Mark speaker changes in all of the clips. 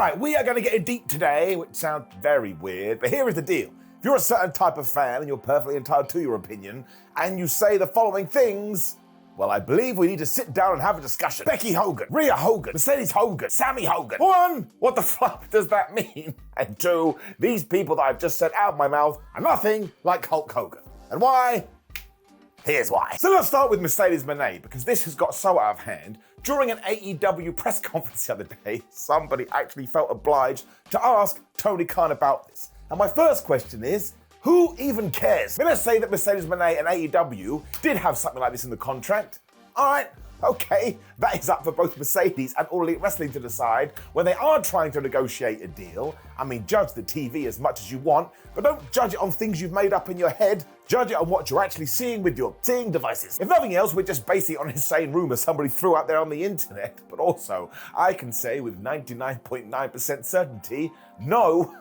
Speaker 1: Right, we are going to get in deep today, which sounds very weird, but here is the deal. If you're a certain type of fan and you're perfectly entitled to your opinion, and you say the following things, well, I believe we need to sit down and have a discussion. Becky Hogan, Rhea Hogan, Mercedes Hogan, Sammy Hogan. 1, what the fuck does that mean? And 2, these people that I've just said out of my mouth are nothing like Hulk Hogan. And why? Here's why. So let's start with Mercedes Moné, because this has got so out of hand. During an AEW press conference the other day, somebody actually felt obliged to ask Tony Khan about this. And my first question is, who even cares? Let's say that Mercedes Moné and AEW did have something like this in the contract. All right, okay, that is up for both Mercedes and All Elite Wrestling to decide when they are trying to negotiate a deal. I mean, judge the TV as much as you want, but don't judge it on things you've made up in your head. Judge it on what you're actually seeing with your seeing devices. If nothing else, we're just basing it on insane rumors somebody threw out there on the internet. But also, I can say with 99.9% certainty, no,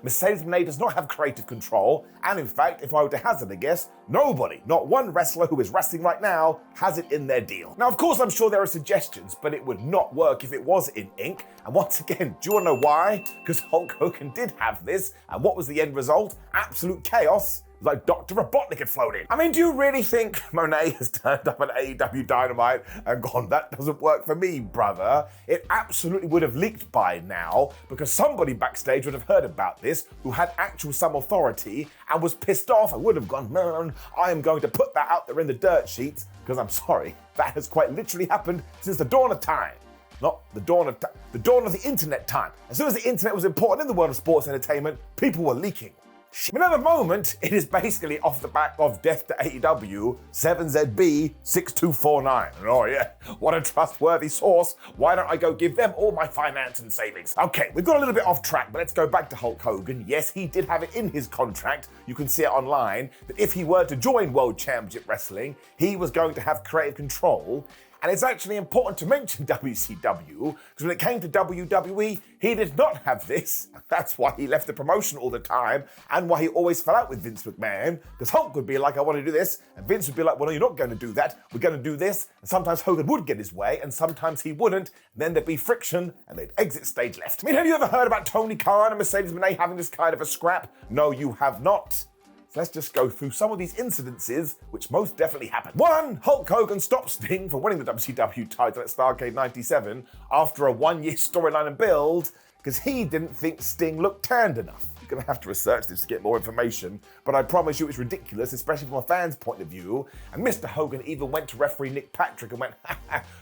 Speaker 1: Mercedes Moné does not have creative control, and in fact, if I were to hazard a guess, nobody, not one wrestler who is wrestling right now, has it in their deal. Now, of course, I'm sure there are suggestions, but it would not work if it was in ink. And once again, do you want to know why? Because Hulk Hogan did have this, and what was the end result? Absolute chaos. Like Dr. Robotnik had flown in. I mean, do you really think Moné has turned up at AEW Dynamite and gone, that doesn't work for me, brother? It absolutely would have leaked by now, because somebody backstage would have heard about this who had actual some authority and was pissed off and would have gone, man, I am going to put that out there in the dirt sheets, because I'm sorry, that has quite literally happened since the dawn of time. Not the dawn of the dawn of the internet time. As soon as the internet was important in the world of sports entertainment, people were leaking. I mean, at the moment, it is basically off the back of Death to AEW 7ZB 6249. And oh yeah, what a trustworthy source. Why don't I go give them all my finance and savings? Okay, we've got a little bit off track, but let's go back to Hulk Hogan. Yes, he did have it in his contract. You can see it online, that if he were to join World Championship Wrestling, he was going to have creative control. And it's actually important to mention WCW, because when it came to WWE, he did not have this. That's why he left the promotion all the time, and why he always fell out with Vince McMahon, because Hulk would be like, I want to do this, and Vince would be like, well, no, you're not going to do that, we're going to do this. And sometimes Hogan would get his way, and sometimes he wouldn't, and then there'd be friction, and they'd exit stage left. I mean, have you ever heard about Tony Khan and Mercedes Moné having this kind of a scrap? No, you have not. So let's just go through some of these incidences, which most definitely happened. 1, Hulk Hogan stopped Sting from winning the WCW title at Starrcade 97 after a 1-year storyline and build, because he didn't think Sting looked tanned enough. You're going to have to research this to get more information, but I promise you it's ridiculous, especially from a fan's point of view. And Mr. Hogan even went to referee Nick Patrick and went,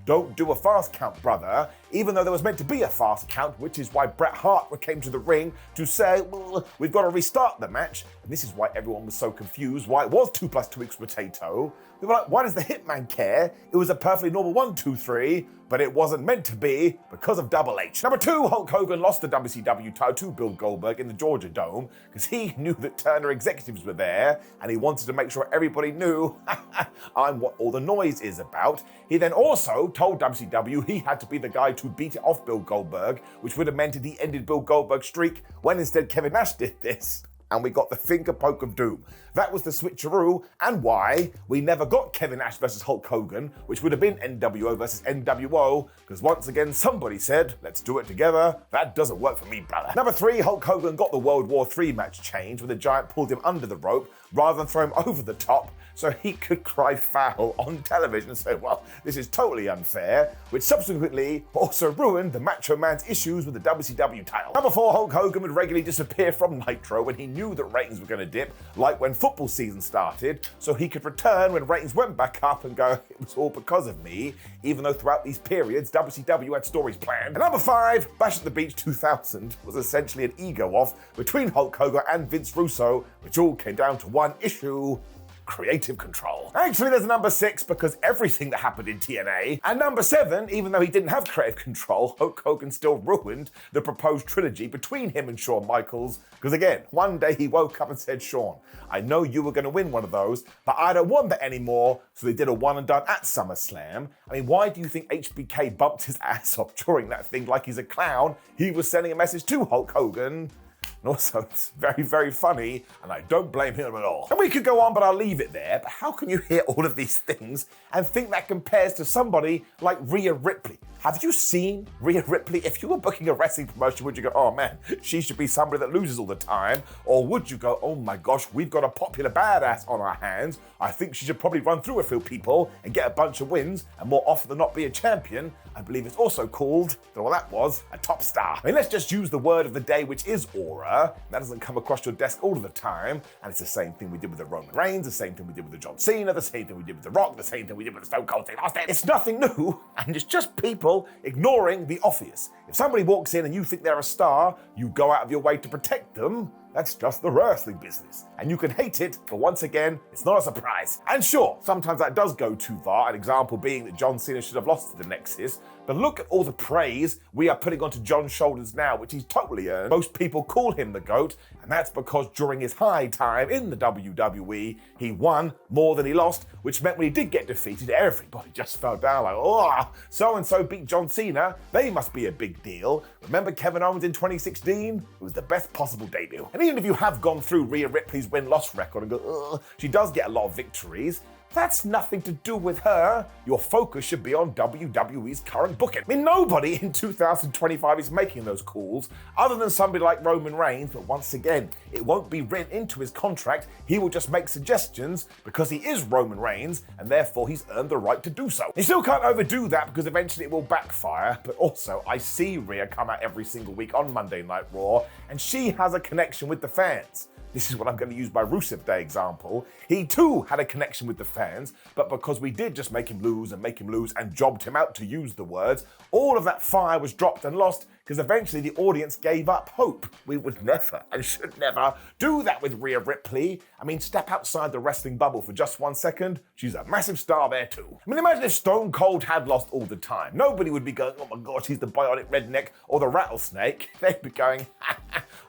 Speaker 1: don't do a fast count, brother, even though there was meant to be a fast count, which is why Bret Hart came to the ring to say, well, we've got to restart the match. And this is why everyone was so confused, why it was 2 + 2 = potato. They were like, why does the Hitman care? It was a perfectly normal 1, 2, 3, but it wasn't meant to be because of Double H. Number 2, Hulk Hogan lost the WCW title to Bill Goldberg in the Georgia Dome because he knew that Turner executives were there and he wanted to make sure everybody knew I'm what all the noise is about. He then also told WCW he had to be the guy to beat it off Bill Goldberg, which would have meant that he ended Bill Goldberg's streak when instead Kevin Nash did this. And we got the finger poke of doom. That was the switcheroo, and why we never got Kevin Nash versus Hulk Hogan, which would have been NWO versus NWO, because once again somebody said, let's do it together. That doesn't work for me, brother. Number 3, Hulk Hogan got the World War III match changed when the Giant pulled him under the rope rather than throw him over the top so he could cry foul on television and say, well, this is totally unfair, which subsequently also ruined the Macho Man's issues with the WCW title. Number 4, Hulk Hogan would regularly disappear from Nitro when he knew that ratings were going to dip, like when football season started, so he could return when ratings went back up and go, it was all because of me, even though throughout these periods, WCW had stories planned. And number 5, Bash at the Beach 2000 was essentially an ego-off between Hulk Hogan and Vince Russo, which all came down to one issue: creative control. Actually, there's a number 6 because everything that happened in TNA. And number 7, even though he didn't have creative control, Hulk Hogan still ruined the proposed trilogy between him and Shawn Michaels. Because again, one day he woke up and said, Shawn, I know you were going to win one of those, but I don't want that anymore. So they did a one and done at SummerSlam. I mean, why do you think HBK bumped his ass off during that thing like he's a clown? He was sending a message to Hulk Hogan. And also, it's very, very funny, and I don't blame him at all. And we could go on, but I'll leave it there. But how can you hear all of these things and think that compares to somebody like Rhea Ripley? Have you seen Rhea Ripley? If you were booking a wrestling promotion, would you go, oh man, she should be somebody that loses all the time? Or would you go, oh my gosh, we've got a popular badass on our hands. I think she should probably run through a few people and get a bunch of wins and more often than not be a champion. I believe it's also called, I don't know what that was, a top star. I mean, let's just use the word of the day, which is aura. That doesn't come across your desk all of the time. And it's the same thing we did with the Roman Reigns, the same thing we did with the John Cena, the same thing we did with the Rock, the same thing we did with the Stone Cold Steve Austin. It's nothing new, and it's just people ignoring the obvious. If somebody walks in and you think they're a star, you go out of your way to protect them. That's just the wrestling business. And you can hate it, but once again, it's not a surprise. And sure, sometimes that does go too far, an example being that John Cena should have lost to the Nexus, but look at all the praise we are putting onto John's shoulders now, which he's totally earned. Most people call him the GOAT, and that's because during his high time in the WWE, he won more than he lost, which meant when he did get defeated, everybody just fell down like, oh, so-and-so beat John Cena, they must be a big deal. Remember Kevin Owens in 2016? It was the best possible debut. And even if you have gone through Rhea Ripley's win-loss record and go, ugh, she does get a lot of victories, that's nothing to do with her. Your focus should be on WWE's current booking. I mean, nobody in 2025 is making those calls other than somebody like Roman Reigns, but once again, it won't be written into his contract. He will just make suggestions because he is Roman Reigns and therefore he's earned the right to do so. You still can't overdo that because eventually it will backfire, but also I see Rhea come out every single week on Monday Night Raw and she has a connection with the fans. This is what I'm going to use my Rusev Day example. He too had a connection with the fans, but because we did just make him lose and jobbed him out, to use the words, all of that fire was dropped and lost because eventually the audience gave up hope. We would never and should never do that with Rhea Ripley. I mean, step outside the wrestling bubble for just 1 second. She's a massive star there too. I mean, imagine if Stone Cold had lost all the time. Nobody would be going, oh my gosh, he's the bionic redneck or the rattlesnake. They'd be going,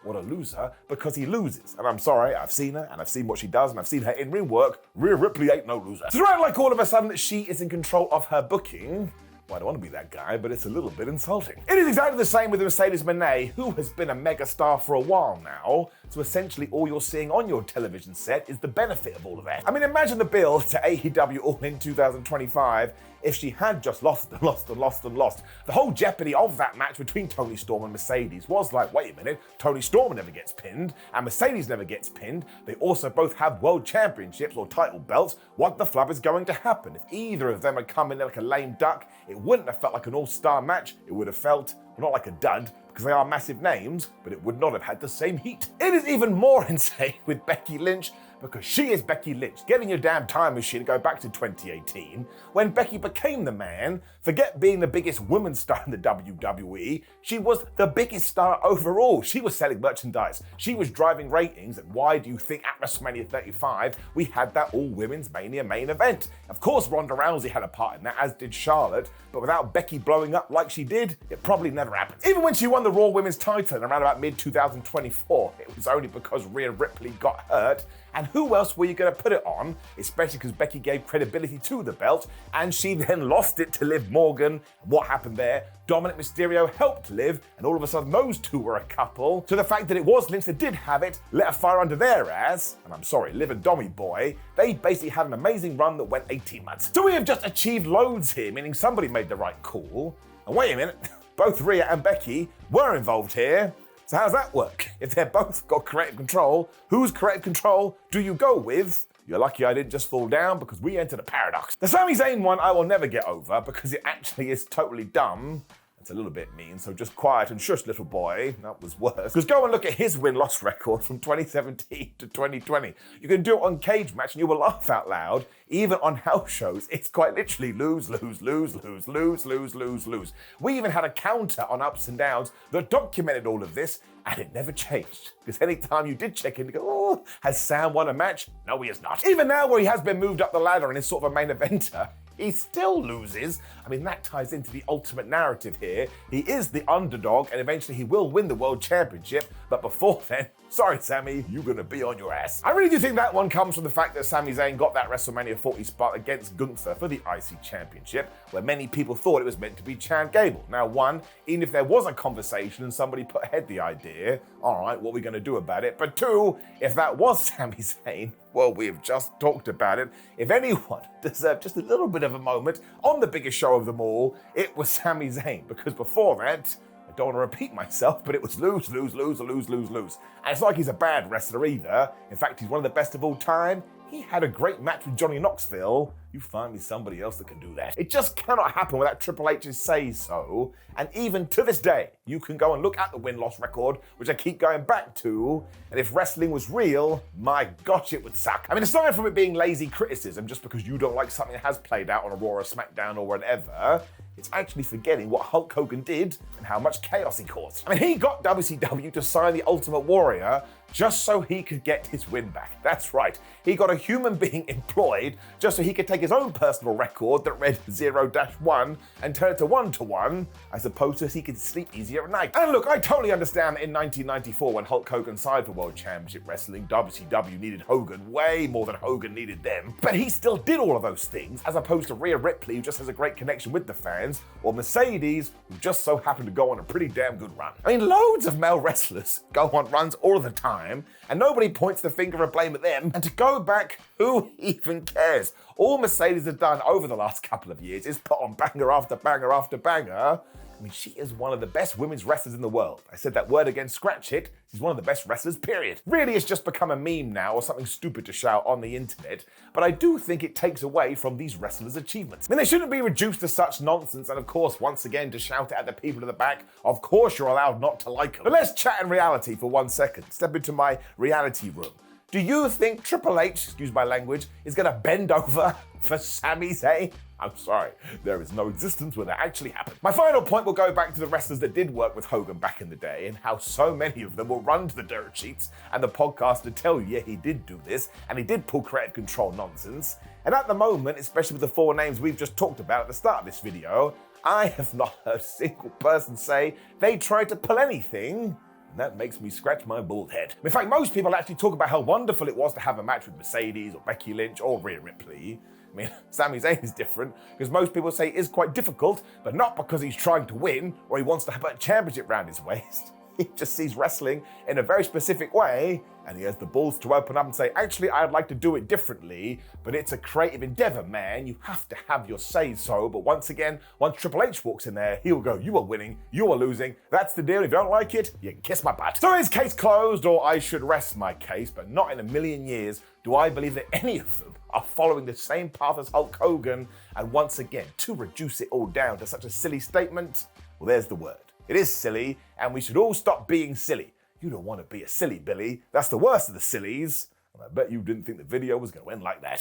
Speaker 1: what a loser, because he loses. And I'm sorry, I've seen her and I've seen what she does and I've seen her in-ring work. Rhea Ripley ain't no loser. So right, like all of a sudden that she is in control of her booking, well, I don't want to be that guy, but it's a little bit insulting. It is exactly the same with Mercedes Moné, who has been a mega star for a while now. So essentially all you're seeing on your television set is the benefit of all of that. I mean, imagine the bill to AEW All In 2025 if she had just lost. The whole jeopardy of that match between Toni Storm and Mercedes was like, wait a minute, Toni Storm never gets pinned and Mercedes never gets pinned. They also both have world championships or title belts. What the flub is going to happen? If either of them had come in like a lame duck, it wouldn't have felt like an all-star match. It would have felt, well, not like a dud, because they are massive names, but it would not have had the same heat. It is even more insane with Becky Lynch, because she is Becky Lynch. Get in your damn time machine and go back to 2018, when Becky became the man. Forget being the biggest women's star in the WWE, she was the biggest star overall. She was selling merchandise, she was driving ratings, and why do you think at WrestleMania 35 we had that all-women's Mania main event? Of course Ronda Rousey had a part in that, as did Charlotte, but without Becky blowing up like she did, it probably never happened. Even when she won the Raw Women's title around about mid-2024, it was only because Rhea Ripley got hurt. And who else were you going to put it on? Especially because Becky gave credibility to the belt, and she then lost it to Liv Morgan. And what happened there? Dominic Mysterio helped Liv, and all of a sudden those two were a couple. So the fact that it was Lynch that did have it, lit a fire under their ass, and I'm sorry, Liv and Dommy boy, they basically had an amazing run that went 18 months. So we have just achieved loads here, meaning somebody made the right call. And wait a minute, both Rhea and Becky were involved here. So how does that work? If they're both got creative control, whose creative control do you go with? You're lucky I didn't just fall down, because we entered a paradox. The Sami Zayn one I will never get over because it actually is totally dumb. It's a little bit mean, so just quiet and shush, little boy. That was worse. Because go and look at his win-loss record from 2017 to 2020. You can do it on Cage Match and you will laugh out loud. Even on house shows, it's quite literally lose, lose, lose, lose, lose, lose, lose, lose. We even had a counter on ups and downs that documented all of this, and it never changed. Because anytime you did check in, you go, oh, has Sam won a match? No, he has not. Even now where he has been moved up the ladder and is sort of a main eventer, he still loses. I mean, that ties into the ultimate narrative here. He is the underdog, and eventually he will win the World Championship. But before then, sorry, Sami, you're gonna be on your ass. I really do think that one comes from the fact that Sami Zayn got that WrestleMania 40 spot against Gunther for the IC Championship, where many people thought it was meant to be Chad Gable. Now, one, even if there was a conversation and somebody put ahead the idea, all right, what are we gonna do about it? But two, if that was Sami Zayn, well, we've just talked about it. If anyone deserved just a little bit bit of a moment on the biggest show of them all, it was Sami Zayn, because before that, I don't want to repeat myself, but it was lose, lose, lose, lose, lose, lose. And it's not like he's a bad wrestler either. In fact, he's one of the best of all time. He had a great match with Johnny Knoxville. You find me somebody else that can do that. It just cannot happen without Triple H's say-so. And even to this day, you can go and look at the win-loss record, which I keep going back to, and if wrestling was real, my gosh, it would suck. I mean, aside from it being lazy criticism just because you don't like something that has played out on a Raw or SmackDown or whatever, it's actually forgetting what Hulk Hogan did and how much chaos he caused. I mean, he got WCW to sign the Ultimate Warrior just so he could get his win back. That's right. He got a human being employed just so he could take his own personal record that read 0-1 and turn it to 1-1, as opposed to so he could sleep easier at night. And look, I totally understand that in 1994 when Hulk Hogan signed for World Championship Wrestling, WCW needed Hogan way more than Hogan needed them. But he still did all of those things, as opposed to Rhea Ripley, who just has a great connection with the fans, or Mercedes, who just so happened to go on a pretty damn good run. I mean, loads of male wrestlers go on runs all the time, and nobody points the finger of blame at them. And to go back, who even cares? All Mercedes has done over the last couple of years is put on banger after banger after banger. I mean, she is one of the best women's wrestlers in the world. I said that word again, scratch it. She's one of the best wrestlers, period. Really, it's just become a meme now or something stupid to shout on the internet, but I do think it takes away from these wrestlers' achievements. I mean, they shouldn't be reduced to such nonsense, and of course, once again, to shout it at the people at the back, of course you're allowed not to like them. But let's chat in reality for 1 second. Step into my reality room. Do you think Triple H, excuse my language, is gonna bend over for Sami Zayn? I'm sorry, there is no existence where that actually happened. My final point will go back to the wrestlers that did work with Hogan back in the day and how so many of them will run to the dirt sheets and the podcast to tell you, yeah, he did do this and he did pull creative control nonsense. And at the moment, especially with the 4 names we've just talked about at the start of this video, I have not heard a single person say they tried to pull anything. And that makes me scratch my bald head. In fact, most people actually talk about how wonderful it was to have a match with Mercedes or Becky Lynch or Rhea Ripley. I mean, Sami Zayn is different because most people say it is quite difficult, but not because he's trying to win or he wants to have a championship round his waist. He just sees wrestling in a very specific way, and he has the balls to open up and say, actually, I'd like to do it differently, but it's a creative endeavor, man. You have to have your say-so. But once again, once Triple H walks in there, he'll go, you are winning, you are losing. That's the deal. If you don't like it, you can kiss my butt. So is case closed, or I should rest my case, but not in a million years do I believe that any of them are following the same path as Hulk Hogan. And once again, to reduce it all down to such a silly statement, well, there's the word. It is silly, and we should all stop being silly. You don't want to be a silly Billy. That's the worst of the sillies. And I bet you didn't think the video was going to end like that.